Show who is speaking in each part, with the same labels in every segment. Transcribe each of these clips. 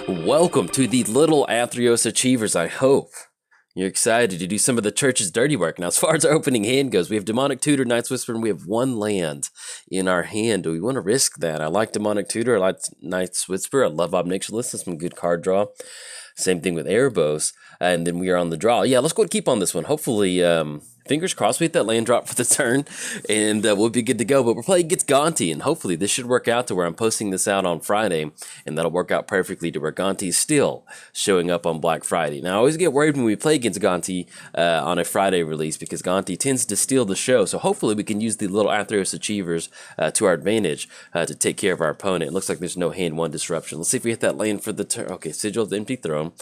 Speaker 1: Welcome to the Little Athreos Achievers. I hope you're excited to do some of the church's dirty work. Now, as far as our opening hand goes, we have Demonic Tutor, Knight's Whisper, and we have one land in our hand. Do we want to risk that? I like Demonic Tutor. I like Knight's Whisper. I love Omnixialist. That's some good card draw. Same thing with Erebos. And then we are on the draw. Yeah, let's go and keep on this one. Hopefully, fingers crossed we hit that land drop for the turn, and we'll be good to go. But we're playing against Gonti, and hopefully this should work out to where I'm posting this out on Friday, and that'll work out perfectly to where Gonti is still showing up on Black Friday. Now, I always get worried when we play against Gonti on a Friday release, because Gonti tends to steal the show. So hopefully we can use the Little Athreos Achievers to our advantage to take care of our opponent. It looks like there's no hand one disruption. Let's see if we hit that land for the turn. Okay, Sigil of the Empty Throne.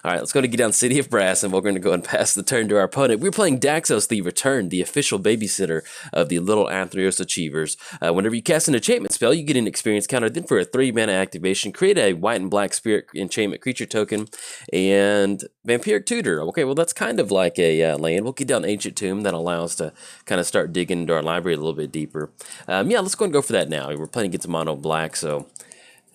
Speaker 1: All right, let's go to get down City of Brass, and we're going to go and pass the turn to our opponent. We're playing Daxos the Return, the official babysitter of the Little Athreos Achievers. Whenever you cast an enchantment spell, you get an experience counter. Then for a 3-mana activation, create a white and black spirit enchantment creature token and Vampiric Tutor. Okay, well, that's kind of like a land. We'll get down Ancient Tomb. That allows us to kind of start digging into our library a little bit deeper. Yeah, let's go and go for that now. We're playing against mono black, so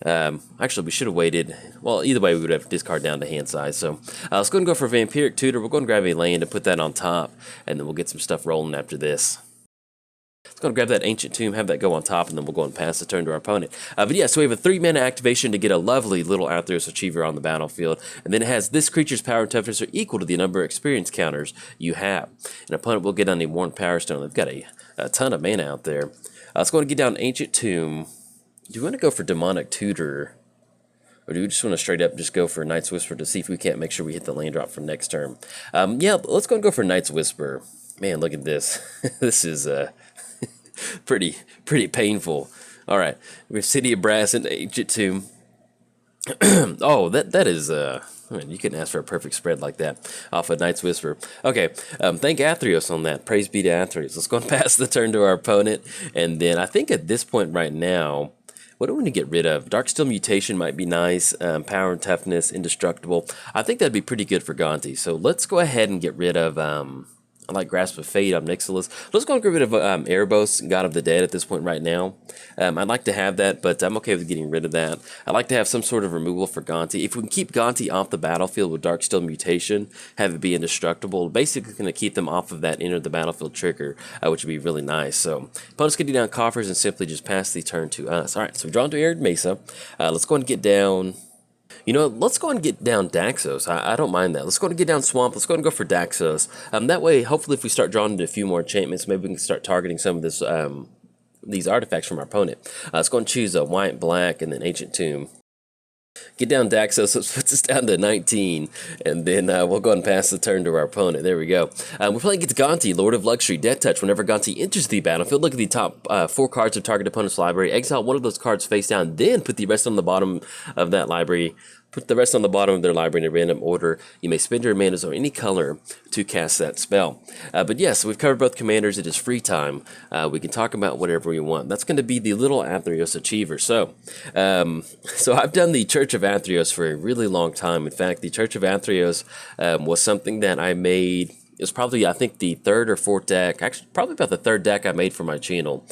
Speaker 1: actually we should have waited. Well, either way we would have to discard down to hand size, so let's go and go for Vampiric Tutor. We're going to grab a land and put that on top, and then we'll get some stuff rolling after this. Let's go and grab that Ancient Tomb, have that go on top, and then we'll go and pass the turn to our opponent. But yeah, so we have a 3-mana activation to get a lovely Little Athreos Achiever on the battlefield, and then it has this creature's power and toughness are equal to the number of experience counters you have. An opponent will get on a Worn Power Stone. They've got a ton of mana out there. Let's go and get down Ancient Tomb. Do you want to go for Demonic Tutor, or do we just want to straight up just go for Knight's Whisper to see if we can't make sure we hit the land drop for next turn? Yeah, let's go and go for Knight's Whisper. Man, look at this. This is pretty painful. All right, we have City of Brass and Ancient Tomb. Oh, that is I mean, you couldn't ask for a perfect spread like that off of Knight's Whisper. Okay, thank Athreos on that. Praise be to Athreos. Let's go and pass the turn to our opponent, and then I think at this point right now, what do we want to get rid of? Darksteel Mutation might be nice. Power and Toughness, Indestructible. I think that'd be pretty good for Gonti. So let's go ahead and get rid of, I like Grasp of Fate, Omnixialist. Let's go and get rid of Erebos, God of the Dead at this point right now. I'd like to have that, but I'm okay with getting rid of that. I'd like to have some sort of removal for Gonti. If we can keep Gonti off the battlefield with Darksteel Mutation, have it be indestructible, basically going to keep them off of that enter the battlefield trigger, which would be really nice. So opponents can do down coffers and simply just pass the turn to us. All right, so we draw into Arid Mesa. Let's go and get down... You know, let's go and get down Daxos. I don't mind that. Let's go and get down Swamp. Let's go and go for Daxos. That way, hopefully, if we start drawing into a few more enchantments, maybe we can start targeting some of this, these artifacts from our opponent. Let's go and choose a white, black, and then Ancient Tomb. Get down Daxos, so it puts us down to 19, and then we'll go ahead and pass the turn to our opponent. There we go. We're playing against Gonti, Lord of Luxury, Death Touch. Whenever Gonti enters the battlefield, look at the top 4 cards of target opponent's library, exile one of those cards face down, then put the rest on the bottom of that library. Put the rest on the bottom of their library in a random order. You may spend your manas or any color to cast that spell. But yes, we've covered both commanders. It is free time. We can talk about whatever we want. That's going to be the Little Athreos Achiever. So I've done the Church of Athreos for a really long time. In fact, the Church of Athreos was something that I made. It was probably, I think, the 3rd or 4th deck. Actually, probably about the 3rd deck I made for my channel.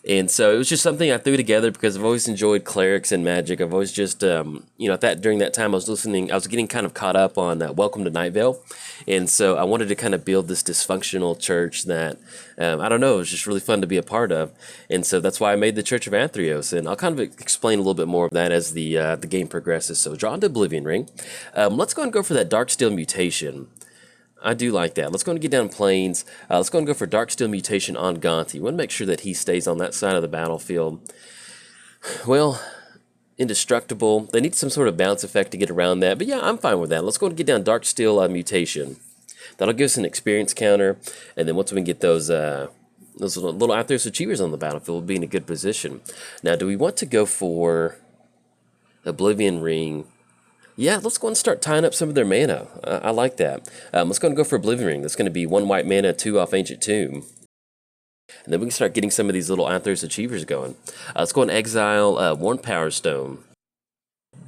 Speaker 1: And so it was just something I threw together because I've always enjoyed clerics and magic. I've always just, you know, during that time I was getting kind of caught up on Welcome to Night Vale. And so I wanted to kind of build this dysfunctional church that, I don't know, it was just really fun to be a part of. And so that's why I made the Church of Athreos. And I'll kind of explain a little bit more of that as the game progresses. So draw into Oblivion Ring. Let's go and go for that Darksteel Mutation. I do like that. Let's go and get down Plains. Let's go and go for Darksteel Mutation on Gonti. We want to make sure that he stays on that side of the battlefield. Well, Indestructible. They need some sort of bounce effect to get around that. But yeah, I'm fine with that. Let's go and get down Darksteel Mutation. That'll give us an experience counter. And then once we can get those little Athreos Achievers on the battlefield, we'll be in a good position. Now, do we want to go for Oblivion Ring? Yeah, let's go and start tying up some of their mana. I like that. Let's go and go for Oblivion Ring. That's going to be 1 white mana, 2 off Ancient Tomb. And then we can start getting some of these little Athreos Achievers going. Let's go and exile Worn Power Stone.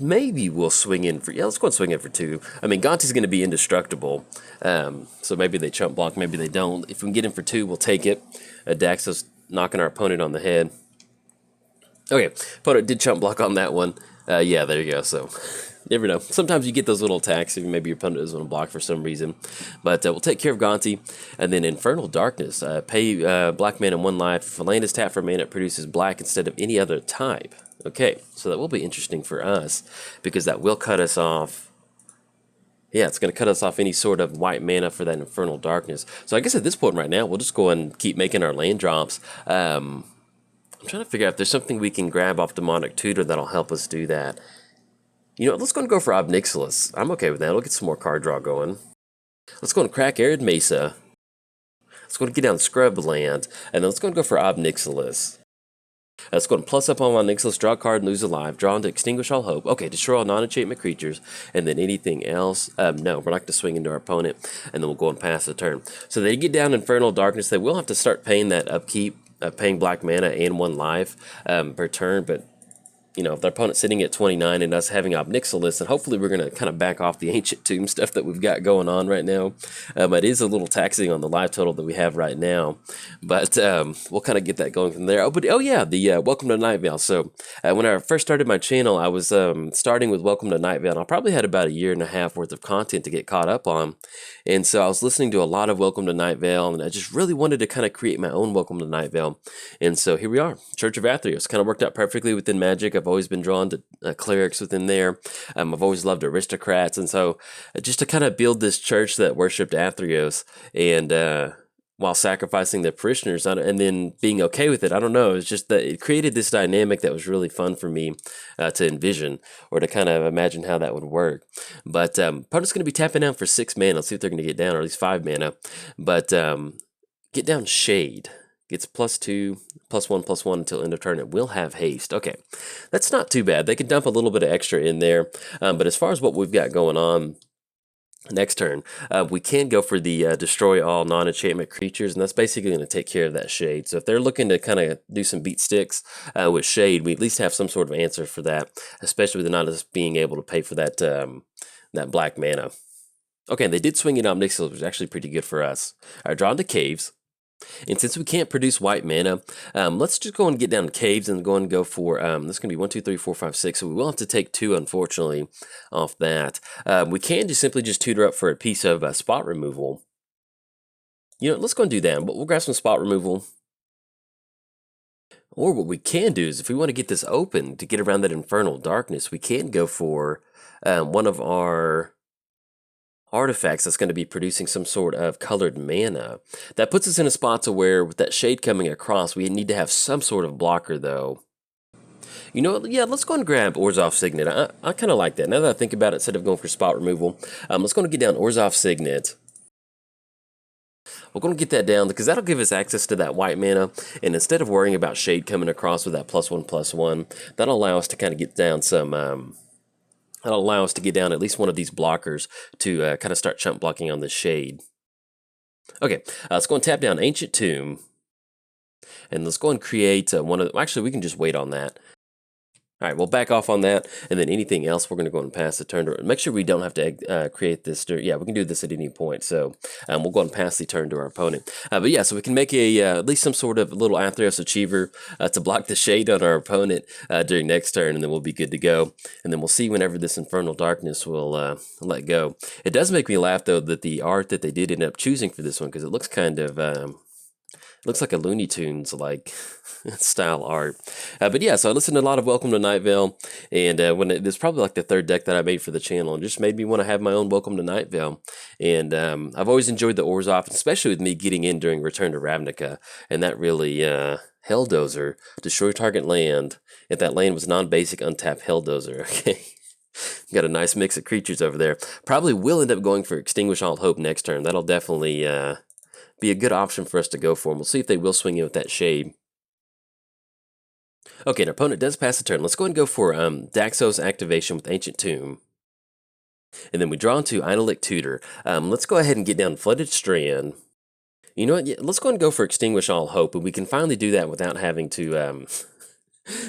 Speaker 1: Maybe we'll swing in for... Yeah, let's go and swing in for 2. I mean, Gonti's going to be indestructible. So maybe they chump block, maybe they don't. If we can get in for 2, we'll take it. Daxos knocking our opponent on the head. Okay, opponent did chump block on that one. Yeah, there you go. So, never know. Sometimes you get those little attacks if maybe your opponent doesn't want to block for some reason. But we'll take care of Gonti. And then Infernal Darkness. Pay black mana 1 life. If a land is tapped for mana, it produces black instead of any other type. Okay, so that will be interesting for us because that will cut us off. Yeah, it's going to cut us off any sort of white mana for that Infernal Darkness. So I guess at this point right now, we'll just go and keep making our land drops. I'm trying to figure out if there's something we can grab off Demonic Tutor that'll help us do that. You know what, let's go and go for Obnixilis. I'm okay with that. We'll get some more card draw going. Let's go and crack Arid Mesa. Let's go and get down Scrub Land. And then let's go and go for Obnixilis. Let's go and plus up on Obnixilis, draw a card and lose a life. Draw on to Extinguish All Hope. Okay, destroy all non-enchantment creatures. And then anything else. No, we're not going to swing into our opponent. And then we'll go and pass the turn. So they get down Infernal Darkness. They will have to start paying that upkeep. Paying black mana and 1 life per turn, but you know, if their opponent's sitting at 29 and us having Obnixilis, and hopefully we're going to kind of back off the Ancient Tomb stuff that we've got going on right now. It is a little taxing on the life total that we have right now, but we'll kind of get that going from there. Oh yeah, the Welcome to Night Vale. So when I first started my channel, I was starting with Welcome to Night Vale. I probably had about 1.5 years worth of content to get caught up on, and so I was listening to a lot of Welcome to Night Vale, and I just really wanted to kind of create my own Welcome to Night Vale, and so here we are, Church of Athreos. Kind of worked out perfectly within Magic. I've always been drawn to clerics within there. I've always loved aristocrats, and so just to kind of build this church that worshipped Athreos, and while sacrificing their parishioners, and then being okay with it. I don't know. It's just that it created this dynamic that was really fun for me to envision or to kind of imagine how that would work. But opponent's going to be tapping down for 6 mana. Let's see if they're going to get down, or at least 5 mana. But get down Shade. Gets +2, +1/+1 until end of turn. It will have haste. Okay, that's not too bad. They can dump a little bit of extra in there. But as far as what we've got going on next turn, we can go for the destroy all non-enchantment creatures, and that's basically going to take care of that Shade. So if they're looking to kind of do some beat sticks with Shade, we at least have some sort of answer for that, especially with not just being able to pay for that that black mana. Okay, they did swing in Omnixil, which was actually pretty good for us. All right, draw into Caves. And since we can't produce white mana, let's just go and get down to Caves and go and go for, this is going to be 1, 2, 3, 4, 5, 6, so we will have to take 2, unfortunately, off that. We can just simply just tutor up for a piece of spot removal. You know, let's go and do that. We'll grab some spot removal. Or what we can do is, if we want to get this open to get around that Infernal Darkness, we can go for one of our artifacts that's going to be producing some sort of colored mana. That puts us in a spot to where, with that Shade coming across, we need to have some sort of blocker, though. You know what? Yeah, let's go and grab Orzhov Signet. I kind of like that. Now that I think about it, instead of going for spot removal, let's go and get down Orzhov Signet. We're going to get that down because that'll give us access to that white mana, and instead of worrying about Shade coming across with that +1/+1, that'll allow us to kind of get down some... that'll allow us to get down at least one of these blockers to kind of start chump blocking on the Shade. Okay, let's go and tap down Ancient Tomb. And let's go and create one of... Actually, we can just wait on that. All right, we'll back off on that, and then anything else, we're going to go and pass the turn to... Make sure we don't have to create this... Yeah, we can do this at any point, so we'll go and pass the turn to our opponent. But yeah, so we can make a at least some sort of little Athreos Achiever to block the Shade on our opponent during next turn, and then we'll be good to go. And then we'll see whenever this Infernal Darkness will let go. It does make me laugh, though, that the art that they did end up choosing for this one, because it looks kind of... looks like a Looney Tunes like style art. But yeah, so I listened to a lot of Welcome to Night Vale, and it's probably like the 3rd deck that I made for the channel, and just made me want to have my own Welcome to Night Vale. And I've always enjoyed the Orzhov, especially with me getting in during Return to Ravnica, and that really Helldozer, destroy target land. If that land was non-basic, untap Helldozer. Okay. Got a nice mix of creatures over there. Probably will end up going for Extinguish All Hope next turn. That'll definitely be a good option for us to go for, and we'll see if they will swing in with that Shade. Okay, an opponent does pass the turn. Let's go and go for Daxos activation with Ancient Tomb. And then we draw into Idyllic Tutor. Let's go ahead and get down Flooded Strand. You know what? Yeah, let's go and go for Extinguish All Hope, and we can finally do that without having to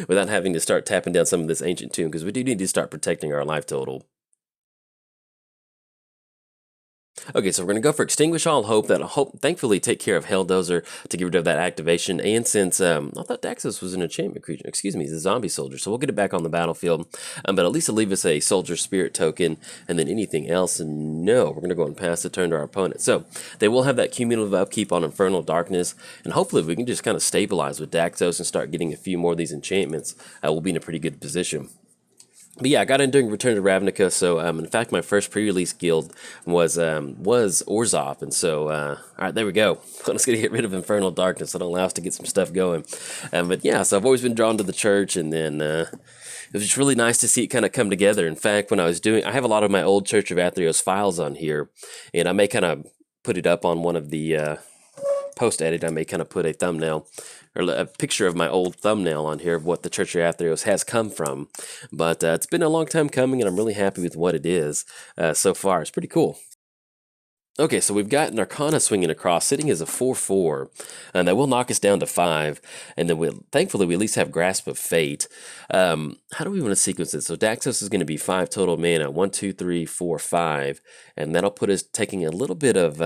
Speaker 1: without having to start tapping down some of this Ancient Tomb, because we do need to start protecting our life total. Okay, so we're going to go for Extinguish All Hope. That'll thankfully take care of Helldozer to get rid of that activation. And since I thought Daxos was an enchantment creature, excuse me, he's a zombie soldier, so we'll get it back on the battlefield. But at least it'll leave us a soldier spirit token, and then anything else, no, we're going to go and pass the turn to our opponent. So they will have that cumulative upkeep on Infernal Darkness, and hopefully if we can just kind of stabilize with Daxos and start getting a few more of these enchantments, we'll be in a pretty good position. But yeah, I got in during Return to Ravnica, so in fact my first pre-release guild was Orzhov, and so all right, there we go. I'm just gonna get rid of Infernal Darkness. That'll allow us to get some stuff going. But yeah, so I've always been drawn to the church, and then it was just really nice to see it kind of come together. In fact, when I have a lot of my old Church of Athreos files on here, and I may kind of put it up on one of the post-edit. I may kind of put a thumbnail or a picture of my old thumbnail on here of what the Church of Athreos has come from. But it's been a long time coming, and I'm really happy with what it is so far. It's pretty cool. Okay, so we've got Narcana swinging across, sitting as a 4/4, and that will knock us down to 5, and then thankfully we at least have Grasp of Fate. How do we want to sequence it? So Daxos is going to be 5 total mana, 1, 2, 3, 4, 5, and that'll put us taking a little bit of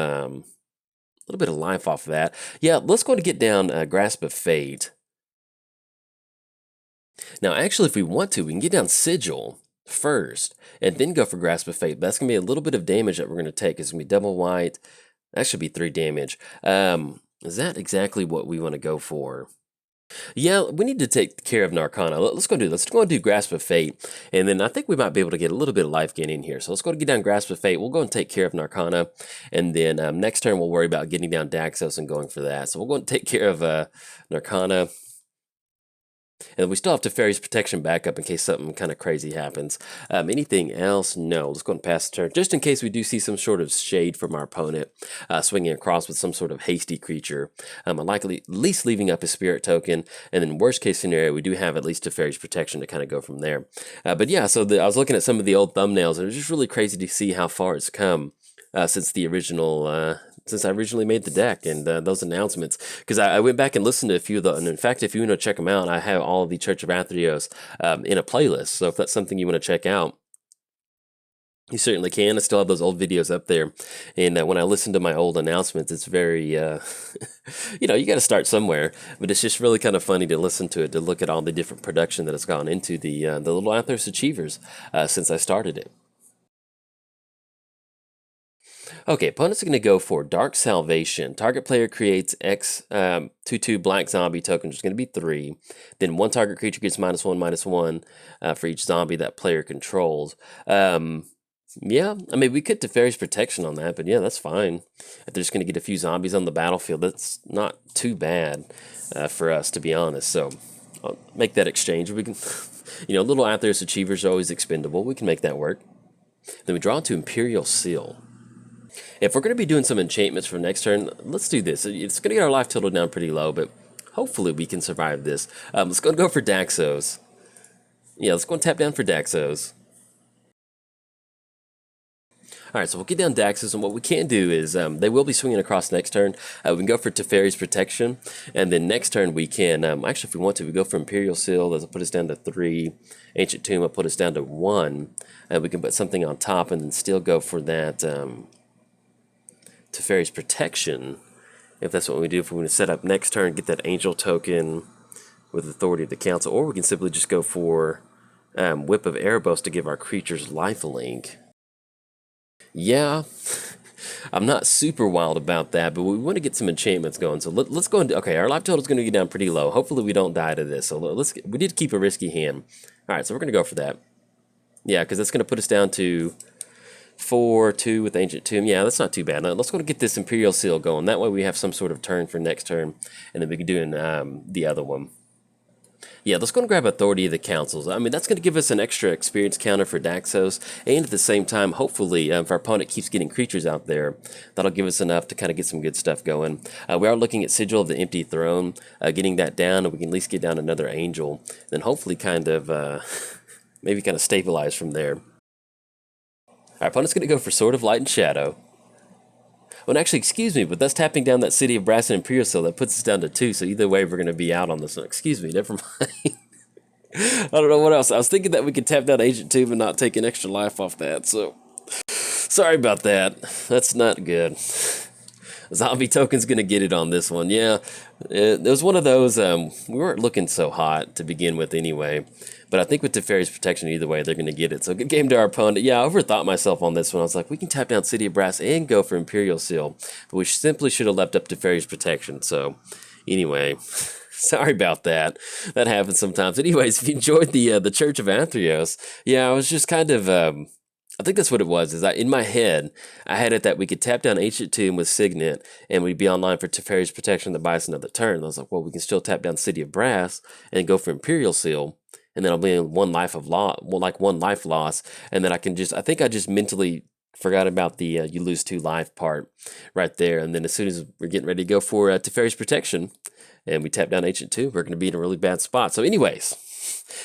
Speaker 1: life off of that. Yeah, let's go and get down Grasp of Fate. Now, actually, if we want to, we can get down Sigil first, and then go for Grasp of Fate. But that's going to be a little bit of damage that we're going to take. It's going to be double white. That should be 3 damage. Is that exactly what we want to go for? Yeah, we need to take care of Narcana. Let's go and do Grasp of Fate, and then I think we might be able to get a little bit of life gain in here. So let's go and get down Grasp of Fate. We'll go and take care of Narcana, and then next turn we'll worry about getting down Daxos and going for that. So we'll go and take care of Narcana. And we still have Teferi's Protection backup in case something kind of crazy happens. Anything else? No. Let's go and pass the turn. Just in case we do see some sort of shade from our opponent swinging across with some sort of hasty creature. Likely at least leaving up a spirit token. And then worst case scenario, we do have at least Teferi's Protection to kind of go from there. But yeah, so I was looking at some of the old thumbnails, and it was just really crazy to see how far it's come since the original... since I originally made the deck and those announcements, because I went back and listened to a few of and in fact, if you want to check them out, I have all of the Church of Athreos in a playlist, so if that's something you want to check out, you certainly can. I still have those old videos up there, and when I listen to my old announcements, it's very, you got to start somewhere, but it's just really kind of funny to listen to it, to look at all the different production that has gone into the little Athreos Achievers since I started it. Okay, opponents are going to go for Dark Salvation. Target player creates X 2/2 black zombie token, which is going to be 3. Then one target creature gets -1/-1 for each zombie that player controls. Yeah, I mean, we could Teferi's Protection on that, but yeah, that's fine. If they're just going to get a few zombies on the battlefield, that's not too bad for us, to be honest. So I'll make that exchange. We can, little Athreos Achievers are always expendable. We can make that work. Then we draw into Imperial Seal. If we're going to be doing some enchantments for next turn, let's do this. It's going to get our life total down pretty low, but hopefully we can survive this. Let's go for Daxos. Yeah, let's go and tap down for Daxos. Alright, so we'll get down Daxos, and what we can do is, they will be swinging across next turn. We can go for Teferi's Protection, and then next turn we can, actually if we want to, we go for Imperial Seal. That'll put us down to 3. Ancient Tomb will put us down to 1. We can put something on top and then still go for that Teferi's Protection, if that's what we do. If we want to set up next turn, get that Angel token with Authority of the Council, or we can simply just go for Whip of Erebos to give our creatures lifelink. Yeah, I'm not super wild about that, but we want to get some enchantments going. So let's go and okay, our life total is going to get down pretty low. Hopefully we don't die to this. So we did keep a risky hand. All right, so we're going to go for that. Yeah, because that's going to put us down to 4/2 with Ancient Tomb. Yeah, that's not too bad. Now, let's go and get this Imperial Seal going. That way we have some sort of turn for next turn, and then we can do the other one. Yeah, let's go and grab Authority of the Councils. I mean, that's going to give us an extra experience counter for Daxos, and at the same time, hopefully, if our opponent keeps getting creatures out there, that'll give us enough to kind of get some good stuff going. We are looking at Sigil of the Empty Throne, getting that down, and we can at least get down another Angel, then hopefully kind of, maybe kind of stabilize from there. Our opponent's going to go for Sword of Light and Shadow. Well, actually, excuse me, but that's tapping down that City of Brass and Imperial Seal. That puts us down to 2, so either way, we're going to be out on this one. Excuse me, never mind. I don't know what else. I was thinking that we could tap down Ancient Tomb and not take an extra life off that, so... Sorry about that. That's not good. Zombie token's gonna get it on this one. Yeah, it was one of those. We weren't looking so hot to begin with anyway, but I think with Teferi's Protection, either way, they're gonna get it. So good game to our opponent. Yeah, I overthought myself on this one. I was like, we can tap down City of Brass and go for Imperial Seal, but we simply should have left up Teferi's Protection. So anyway. Sorry about that. That happens sometimes. Anyways, if you enjoyed the Church of Athreos, yeah, I was just kind of I think that's what it was. Is in my head, I had it that we could tap down Ancient Tomb with Signet, and we'd be online for Teferi's Protection to buy us another turn. And I was like, well, we can still tap down City of Brass and go for Imperial Seal, and then I'll be in one life loss, and then I can just. I think I just mentally forgot about the you lose 2 life part right there, and then as soon as we're getting ready to go for Teferi's Protection, and we tap down Ancient Tomb, we're going to be in a really bad spot. So anyways,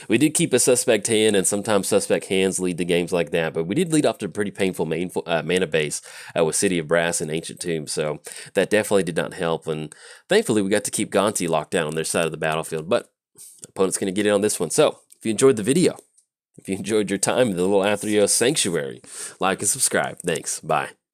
Speaker 1: we did keep a suspect hand, and sometimes suspect hands lead to games like that, but we did lead off to a pretty painful mana base with City of Brass and Ancient Tomb, so that definitely did not help, and thankfully we got to keep Gonti locked down on their side of the battlefield, but opponent's going to get it on this one. So if you enjoyed the video, if you enjoyed your time in the little Athreos Sanctuary, like and subscribe. Thanks. Bye.